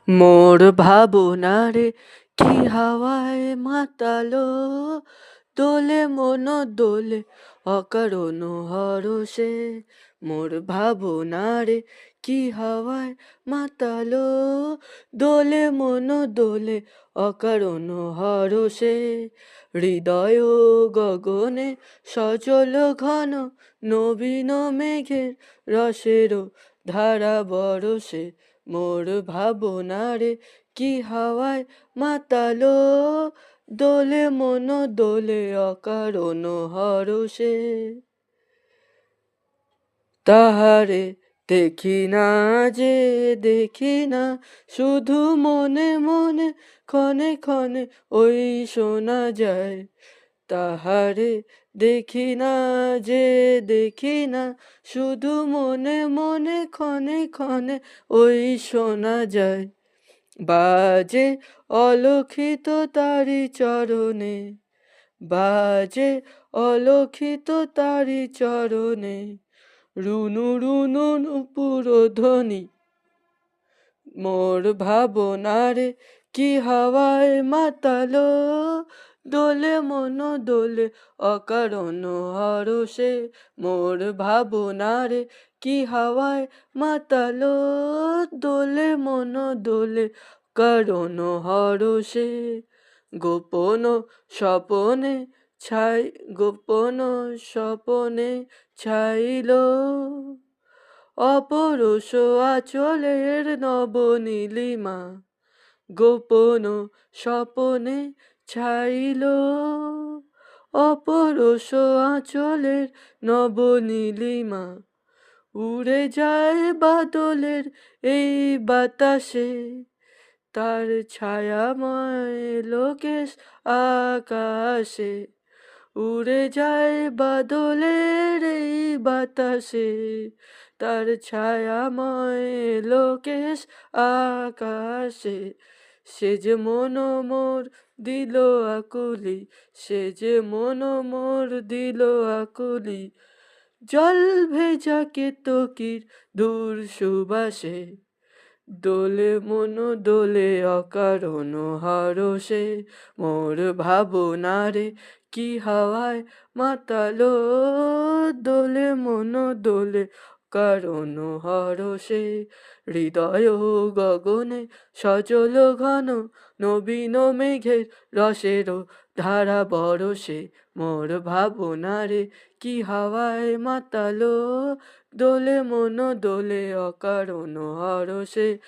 মোর ভাবনারে কি হাওয়ায় মাতালো, দোলে মন দোলে অকারণ হরষে। মোর ভাবনারে কি হাওয়ায় মাতালো, দোলে মন দোলে অকারণ হরষে। হৃদয় গগনে সজল ঘন, নবীন মেঘের রসের ধারা বরষে। মোর ভাবনারে কি হাওয়ায় মাতালো, দোলে মন দোলে অকারণ হরষে। তাহারে দেখি না যে দেখি না, শুধু মনে মনে ক্ষণে ক্ষণে ওই শোনা যায়। তাহারে দেখি না যে দেখি না, শুধু মনে মনে ক্ষণে ক্ষণে ওই শোনা যায়। বাজে অলক্ষিত তারি চরণে, বাজে অলক্ষিত তারি চরণে, রুনু রুনু নুপুর ধ্বনি। মোর ভাবনারে কি হাওয়ায় মাতালো, দোলে মন দোলে অকারণ হরষে। মোর ভাবনারে কি হাওয়ায় মাতালো, দোলে মন দোলে কারণ হরষে। গোপন স্বপনে ছাই, গোপন স্বপনে ছাইল অপরশ আঁচলের নবনীলিমা। গোপন স্বপনে ছাইল অপরশ আঁচলের নবনীলিমা। উড়ে যায় বাদলের এই বাতাসে, তার ছায়াময় লোকেশ আকাশে। উড়ে যায় বাদলের এই বাতাসে, তার ছায়াময় লোকেশ আকাশে। সে যে মন মোর দিল আকুলি, সে যে মন মোর দিল আকুলি, জল ভেজা কেতকীর দূর সুবাসে। দোলে মন দোলে অকারণ হরষে। মোর ভাবনারে কি হাওয়ায় মাতালো, দোলে মন দোলে কারণ হরষে। হৃদয় গগনে সজল ঘন, নবীন মেঘের রসের ধারা বরষে। মোর ভাবনারে কি হাওয়ায় মাতালো, দোলে মন দোলে অকারণ হরষে।